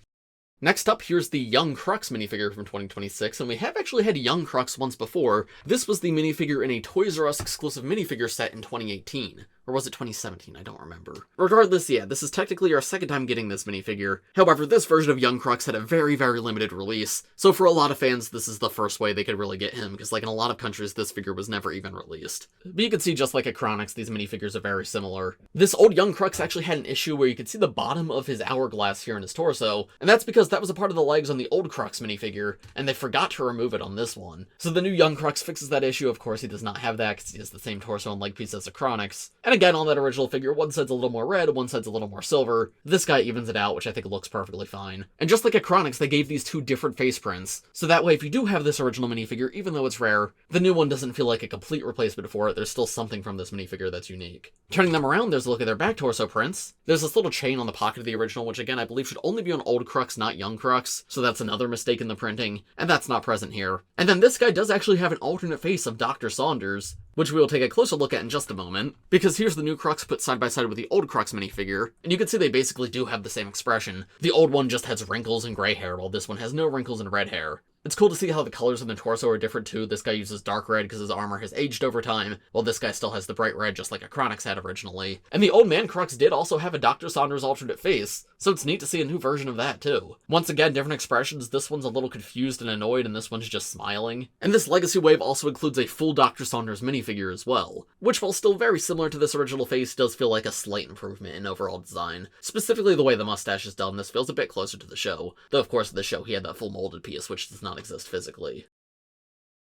Next up, here's the Young Krux minifigure from 2026, and we have actually had Young Krux once before. This was the minifigure in a Toys R Us exclusive minifigure set in 2018. Or was it 2017? I don't remember. Regardless, yeah, this is technically our second time getting this minifigure. However, this version of Young Krux had a very, very limited release, so for a lot of fans, this is the first way they could really get him, because like in a lot of countries, this figure was never even released. But you can see, just like Acronix, these minifigures are very similar. This old Young Krux actually had an issue where you could see the bottom of his hourglass here in his torso, and that's because that was a part of the legs on the old Krux minifigure, and they forgot to remove it on this one. So the new Young Krux fixes that issue. Of course, he does not have that, because he has the same torso and leg piece as Acronix. And again, on that original figure, one side's a little more red, one side's a little more silver. This guy evens it out, which I think looks perfectly fine. And just like Acronix, they gave these two different face prints, so that way if you do have this original minifigure, even though it's rare, the new one doesn't feel like a complete replacement for it. There's still something from this minifigure that's unique. Turning them around, there's a look at their back torso prints. There's this little chain on the pocket of the original, which again I believe should only be on old Krux, not young Krux, so that's another mistake in the printing, and that's not present here. And then this guy does actually have an alternate face of Dr. Saunders, which we will take a closer look at in just a moment, because here's the new Krux put side by side with the old Krux minifigure, and you can see they basically do have the same expression. The old one just has wrinkles and gray hair, while this one has no wrinkles and red hair. It's cool to see how the colors on the torso are different too. This guy uses dark red because his armor has aged over time, while this guy still has the bright red just like Acronix had originally. And the old man Krux did also have a Dr. Saunders alternate face, so it's neat to see a new version of that too. Once again, different expressions. This one's a little confused and annoyed, and this one's just smiling. And this Legacy wave also includes a full Dr. Saunders minifigure as well, which, while still very similar to this original face, does feel like a slight improvement in overall design. Specifically the way the mustache is done, this feels a bit closer to the show, though of course in the show he had that full molded piece, which does not exist physically.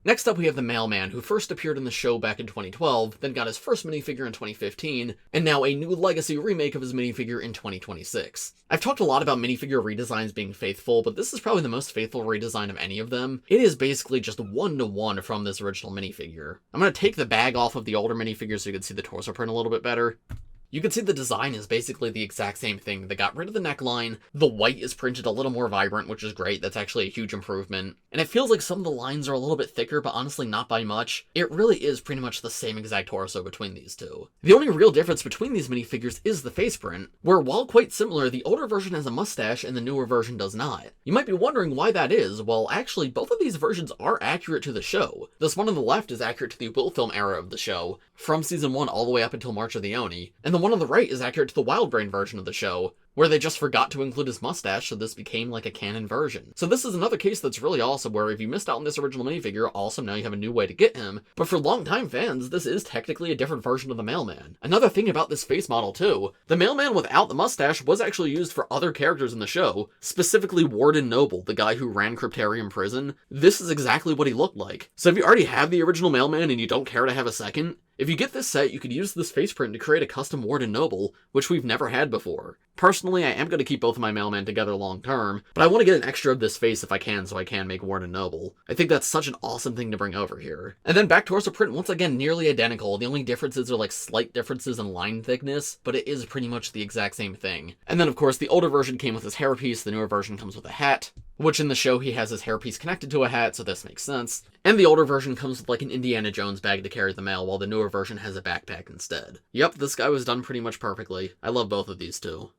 Next up we have the Mailman, who first appeared in the show back in 2012, then got his first minifigure in 2015, and now a new Legacy remake of his minifigure in 2026. I've talked a lot about minifigure redesigns being faithful, but this is probably the most faithful redesign of any of them. It is basically just one-to-one from this original minifigure. I'm going to take the bag off of the older minifigure so you can see the torso print a little bit better. You can see the design is basically the exact same thing. They got rid of the neckline, the white is printed a little more vibrant, which is great, that's actually a huge improvement. And it feels like some of the lines are a little bit thicker, but honestly not by much. It really is pretty much the same exact torso between these two. The only real difference between these minifigures is the face print, where while quite similar, the older version has a mustache and the newer version does not. You might be wondering why that is. Well, actually, both of these versions are accurate to the show. This one on the left is accurate to the Will Film era of the show, from season 1 all the way up until March of the Oni, and the one on the right is accurate to the Wild Brain version of the show, where they just forgot to include his mustache, so this became like a canon version. So this is another case that's really awesome, where if you missed out on this original minifigure, awesome, now you have a new way to get him. But for longtime fans, this is technically a different version of the Mailman. Another thing about this face model too, the Mailman without the mustache was actually used for other characters in the show, specifically Warden Noble, the guy who ran Cryptarium Prison. This is exactly what he looked like. So if you already have the original Mailman and you don't care to have a second, if you get this set, you could use this face print to create a custom Warden Noble, which we've never had before. Personally, I am going to keep both of my Mailman together long term, but I want to get an extra of this face if I can, so I can make Warden Noble. I think that's such an awesome thing to bring over here. And then back torso print, once again, nearly identical. The only differences are like slight differences in line thickness, but it is pretty much the exact same thing. And then of course, the older version came with his hairpiece, the newer version comes with a hat, which in the show he has his hairpiece connected to a hat, so this makes sense. And the older version comes with like an Indiana Jones bag to carry the mail, while the newer version has a backpack instead. Yep, this guy was done pretty much perfectly. I love both of these two.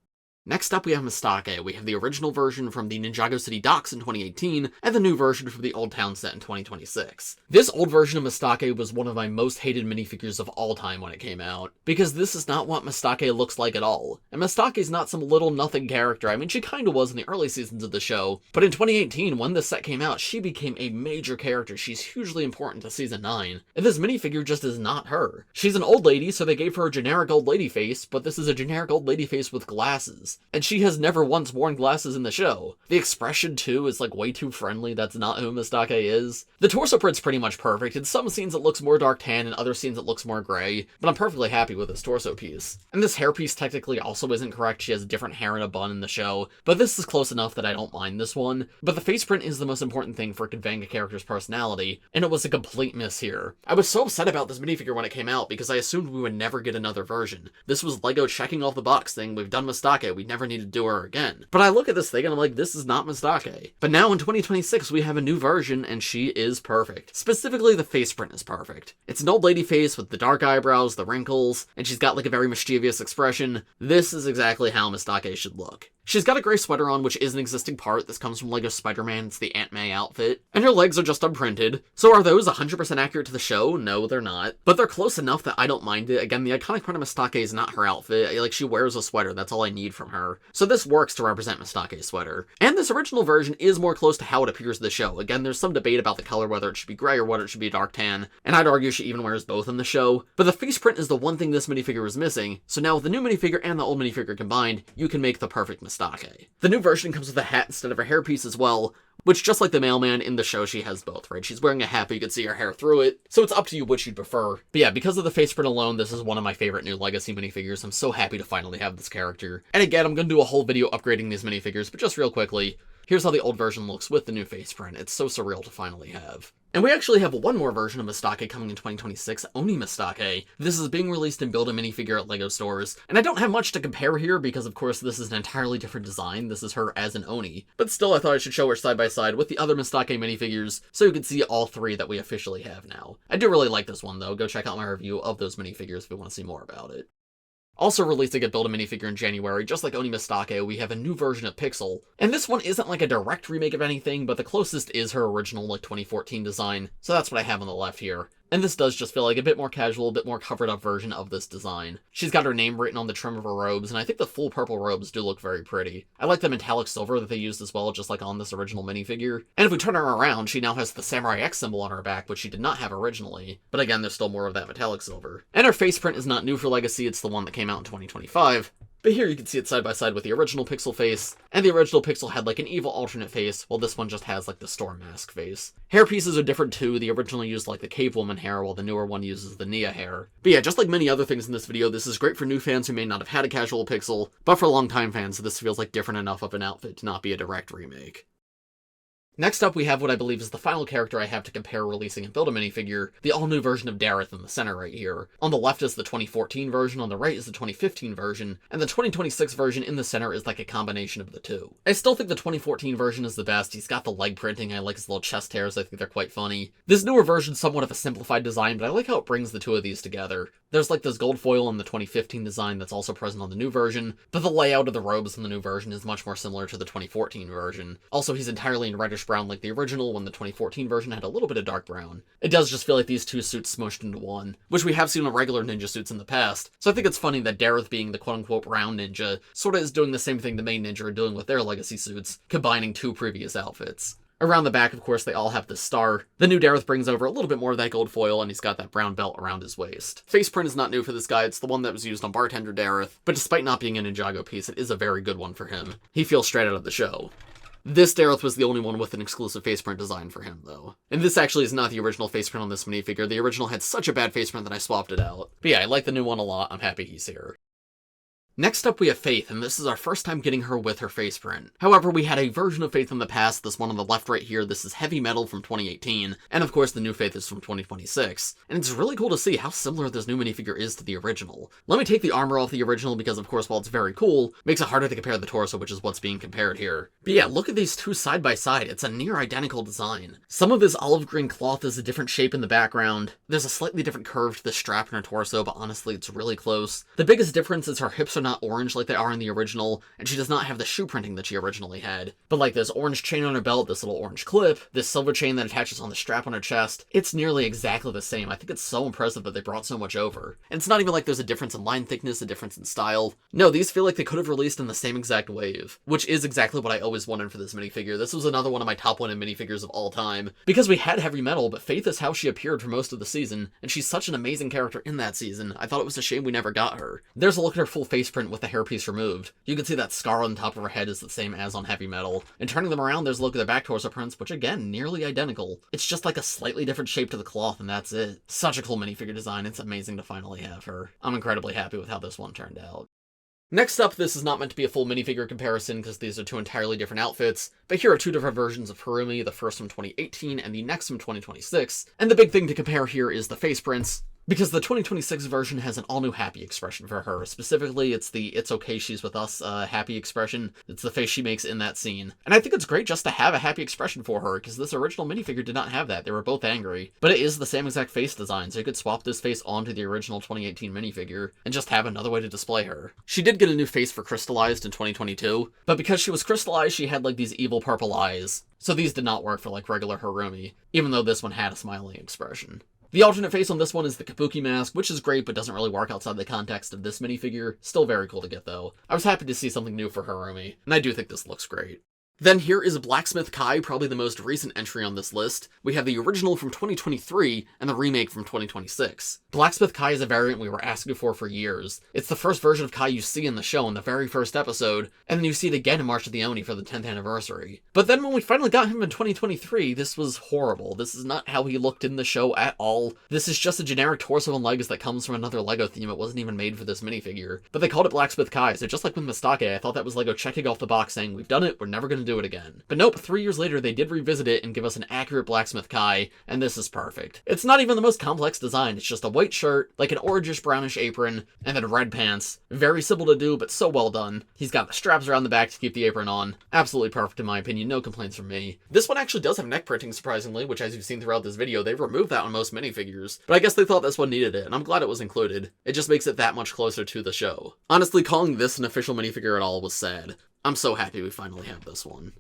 Next up we have Mystake. We have the original version from the Ninjago City docks in 2018, and the new version from the Old Town set in 2026. This old version of Mystake was one of my most hated minifigures of all time when it came out, because this is not what Mystake looks like at all. And Mystake's not some little nothing character. I mean, she kinda was in the early seasons of the show, but in 2018, when this set came out, she became a major character. She's hugely important to season 9, and this minifigure just is not her. She's an old lady, so they gave her a generic old lady face, but this is a generic old lady face with glasses. And she has never once worn glasses in the show. The expression, too, is like way too friendly. That's not who Mystake is. The torso print's pretty much perfect. In some scenes it looks more dark tan, in other scenes it looks more gray, but I'm perfectly happy with this torso piece. And this hairpiece technically also isn't correct. She has different hair and a bun in the show, but this is close enough that I don't mind this one. But the face print is the most important thing for conveying a character's personality, and it was a complete miss here. I was so upset about this minifigure when it came out because I assumed we would never get another version. This was LEGO checking off the box thing, we've done Mystake, we never need to do her again. But I look at this thing and I'm like, this is not Mystake. But now in 2026 we have a new version and she is perfect. Specifically the face print is perfect. It's an old lady face with the dark eyebrows, the wrinkles, and she's got like a very mischievous expression. This is exactly how Mystake should look. She's got a gray sweater on, which is an existing part. This comes from LEGO Spider-Man, it's the Aunt May outfit. And her legs are just unprinted. So are those 100% accurate to the show? No, they're not. But they're close enough that I don't mind it. Again, the iconic part of Mystake is not her outfit. Like, she wears a sweater, that's all I need from her. So this works to represent Mystake's sweater. And this original version is more close to how it appears in the show. Again, there's some debate about the color, whether it should be gray or whether it should be dark tan. And I'd argue she even wears both in the show. But the face print is the one thing this minifigure is missing. So now with the new minifigure and the old minifigure combined, you can make the perfect Mystake. The new version comes with a hat instead of a hairpiece as well, which, just like the Mailman, in the show she has both, right? She's wearing a hat, but you can see her hair through it, so it's up to you which you'd prefer. But yeah, because of the face print alone, this is one of my favorite new Legacy minifigures. I'm so happy to finally have this character. And again, I'm gonna do a whole video upgrading these minifigures, but just real quickly, here's how the old version looks with the new face print. It's so surreal to finally have. And we actually have one more version of Mystake coming in 2026, Oni Mystake. This is being released in Build-A-Minifigure at LEGO stores, and I don't have much to compare here because of course this is an entirely different design. This is her as an Oni. But still, I thought I should show her side by side with the other Mystake minifigures so you can see all three that we officially have now. I do really like this one though. Go check out my review of those minifigures if you want to see more about it. Also releasing a Build-A-Minifigure in January, just like Oni Mystake, we have a new version of Pixal. And this one isn't like a direct remake of anything, but the closest is her original, like, 2014 design, so that's what I have on the left here. And this does just feel like a bit more casual, a bit more covered up version of this design. She's got her name written on the trim of her robes, and I think the full purple robes do look very pretty. I like the metallic silver that they used as well, just like on this original minifigure. And if we turn her around, she now has the Samurai X symbol on her back, which she did not have originally. But again, there's still more of that metallic silver. And her face print is not new for Legacy, it's the one that came out in 2025. But here you can see it side by side with the original Pixel face, and the original Pixel had like an evil alternate face, while this one just has like the Storm Mask face. Hair pieces are different too, the original used like the Cave Woman hair, while the newer one uses the Nia hair. But yeah, just like many other things in this video, this is great for new fans who may not have had a casual Pixel, but for long-time fans, this feels like different enough of an outfit to not be a direct remake. Next up, we have what I believe is the final character I have to compare releasing and build a minifigure, the all-new version of Dareth in the center right here. On the left is the 2014 version, on the right is the 2015 version, and the 2026 version in the center is like a combination of the two. I still think the 2014 version is the best. He's got the leg printing, I like his little chest hairs, I think they're quite funny. This newer version's somewhat of a simplified design, but I like how it brings the two of these together. There's like this gold foil in the 2015 design that's also present on the new version, but the layout of the robes in the new version is much more similar to the 2014 version. Also, he's entirely in reddish brown like the original, when the 2014 version had a little bit of dark brown. It does just feel like these two suits smushed into one, which we have seen in regular ninja suits in the past, so I think it's funny that Dareth, being the quote-unquote brown ninja, sorta is doing the same thing the main ninja are doing with their Legacy suits, combining two previous outfits. Around the back, of course, they all have this star. The new Dareth brings over a little bit more of that gold foil, and he's got that brown belt around his waist. Face print is not new for this guy, it's the one that was used on Bartender Dareth, but despite not being a Ninjago piece, it is a very good one for him. He feels straight out of the show. This Dareth was the only one with an exclusive face print design for him, though. And this actually is not the original face print on this minifigure. The original had such a bad face print that I swapped it out. But yeah, I like the new one a lot. I'm happy he's here. Next up we have Faith, and this is our first time getting her with her face print. However, we had a version of Faith in the past, this one on the left right here, this is Heavy Metal from 2018, and of course the new Faith is from 2026. And it's really cool to see how similar this new minifigure is to the original. Let me take the armor off the original because of course while it's very cool, makes it harder to compare the torso, which is what's being compared here. But yeah, look at these two side by side, it's a near identical design. Some of this olive green cloth is a different shape in the background, there's a slightly different curve to the strap in her torso, but honestly it's really close. The biggest difference is her hips are not orange like they are in the original, and she does not have the shoe printing that she originally had. But like this orange chain on her belt, this little orange clip, this silver chain that attaches on the strap on her chest, it's nearly exactly the same. I think it's so impressive that they brought so much over. And it's not even like there's a difference in line thickness, a difference in style. No, these feel like they could have released in the same exact wave, which is exactly what I always wanted for this minifigure. This was another one of my top wanted minifigures of all time. Because we had Heavy Metal, but Faith is how she appeared for most of the season, and she's such an amazing character in that season, I thought it was a shame we never got her. There's a look at her full face print with the hairpiece removed. You can see that scar on the top of her head is the same as on Heavy Metal. And turning them around, there's a look at the back torso prints, which again, nearly identical. It's just like a slightly different shape to the cloth, and that's it. Such a cool minifigure design, it's amazing to finally have her. I'm incredibly happy with how this one turned out. Next up, this is not meant to be a full minifigure comparison because these are two entirely different outfits, but here are two different versions of Harumi, the first from 2018 and the next from 2026, and the big thing to compare here is the face prints. Because the 2026 version has an all-new happy expression for her. Specifically, it's the "it's okay she's with us" happy expression. It's the face she makes in that scene. And I think it's great just to have a happy expression for her, because this original minifigure did not have that. They were both angry. But it is the same exact face design, so you could swap this face onto the original 2018 minifigure and just have another way to display her. She did get a new face for Crystallized in 2022, but because she was crystallized, she had like these evil purple eyes. So these did not work for like regular Harumi, even though this one had a smiling expression. The alternate face on this one is the Kabuki mask, which is great but doesn't really work outside the context of this minifigure. Still very cool to get though. I was happy to see something new for Harumi, and I do think this looks great. Then here is Blacksmith Kai, probably the most recent entry on this list. We have the original from 2023 and the remake from 2026. Blacksmith Kai is a variant we were asking for years. It's the first version of Kai you see in the show in the very first episode, and then you see it again in March of the Oni for the 10th anniversary. But then when we finally got him in 2023, this was horrible. This is not how he looked in the show at all. This is just a generic torso and legs that comes from another LEGO theme. It wasn't even made for this minifigure. But they called it Blacksmith Kai, so just like with Mystake, I thought that was LEGO checking off the box saying, we've done it, we're never gonna do it again. But nope, 3 years later they did revisit it and give us an accurate Blacksmith Kai, and this is perfect. It's not even the most complex design, it's just a white shirt, like an orangish brownish apron, and then red pants. Very simple to do, but so well done. He's got the straps around the back to keep the apron on. Absolutely perfect in my opinion, no complaints from me. This one actually does have neck printing, surprisingly, which as you've seen throughout this video, they've removed that on most minifigures. But I guess they thought this one needed it, and I'm glad it was included. It just makes it that much closer to the show. Honestly, calling this an official minifigure at all was sad. I'm so happy we finally have this one.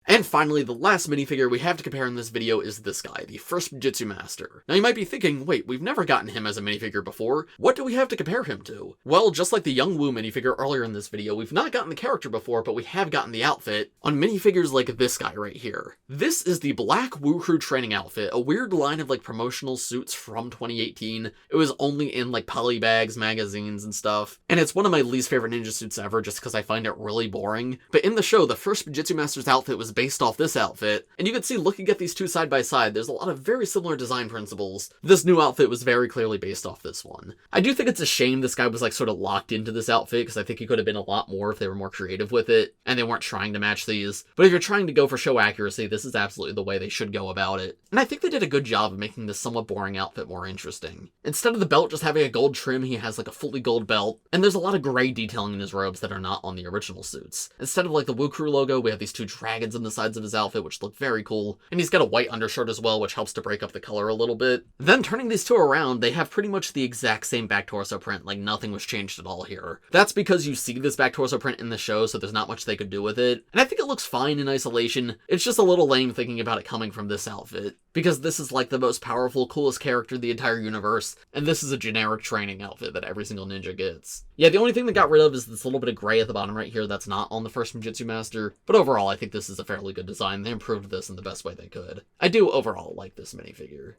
And finally, the last minifigure we have to compare in this video is this guy, the first Spinjitzu Master. Now you might be thinking, wait, we've never gotten him as a minifigure before. What do we have to compare him to? Well, just like the Young Woo minifigure earlier in this video, we've not gotten the character before, but we have gotten the outfit on minifigures like this guy right here. This is the Black Woo Crew training outfit, a weird line of like promotional suits from 2018. It was only in like polybags, magazines, and stuff. And it's one of my least favorite ninja suits ever just because I find it really boring. But in the show, the first Spinjitzu Master's outfit was based off this outfit, and you can see looking at these two side by side, there's a lot of very similar design principles. This new outfit was very clearly based off this one. I do think it's a shame this guy was like sort of locked into this outfit, because I think he could have been a lot more if they were more creative with it, and they weren't trying to match these. But if you're trying to go for show accuracy, this is absolutely the way they should go about it. And I think they did a good job of making this somewhat boring outfit more interesting. Instead of the belt just having a gold trim, he has like a fully gold belt, and there's a lot of gray detailing in his robes that are not on the original suits. Instead of like the Woo Crew logo, we have these two dragons on the sides of his outfit, which look very cool, and he's got a white undershirt as well, which helps to break up the color a little bit. Then turning these two around, they have pretty much the exact same back torso print, like nothing was changed at all here. That's because you see this back torso print in the show, so there's not much they could do with it, and I think it looks fine in isolation. It's just a little lame thinking about it coming from this outfit, because this is like the most powerful, coolest character in the entire universe, and this is a generic training outfit that every single ninja gets. Yeah, the only thing they got rid of is this little bit of gray at the bottom right here that's not on the first Spinjitzu Master, but overall I think this is a fairly good design. They improved this in the best way they could. I do overall like this minifigure.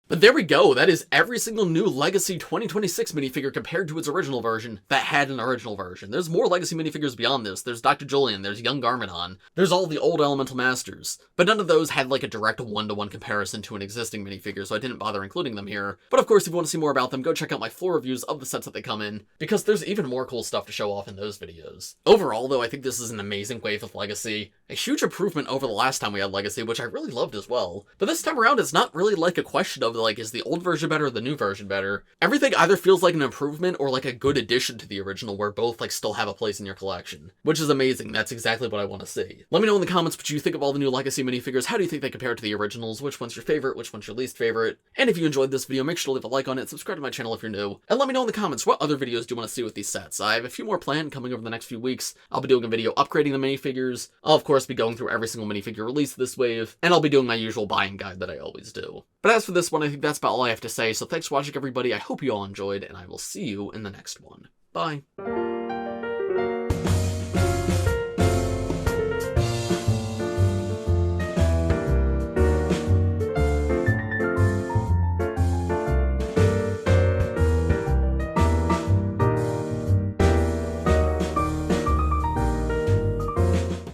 But there we go, that is every single new Legacy 2026 minifigure compared to its original version that had an original version. There's more Legacy minifigures beyond this. There's Dr. Julian, there's young Garmadon, there's all the old Elemental Masters. But none of those had like a direct one-to-one comparison to an existing minifigure, so I didn't bother including them here. But of course, if you want to see more about them, go check out my full reviews of the sets that they come in, because there's even more cool stuff to show off in those videos. Overall, though, I think this is an amazing wave of Legacy. A huge improvement over the last time we had Legacy, which I really loved as well. But this time around, it's not really like a question of like, is the old version better or the new version better? Everything either feels like an improvement or like a good addition to the original where both like still have a place in your collection. Which is amazing, that's exactly what I want to see. Let me know in the comments what you think of all the new Legacy minifigures. How do you think they compare to the originals? Which one's your favorite? Which one's your least favorite? And if you enjoyed this video, make sure to leave a like on it, subscribe to my channel if you're new, and let me know in the comments what other videos do you want to see with these sets. I have a few more planned coming over the next few weeks. I'll be doing a video upgrading the minifigures. I'll of course be going through every single minifigure released this wave, and I'll be doing my usual buying guide that I always do. But as for this one, I think that's about all I have to say, so thanks for watching everybody, I hope you all enjoyed, and I will see you in the next one. Bye.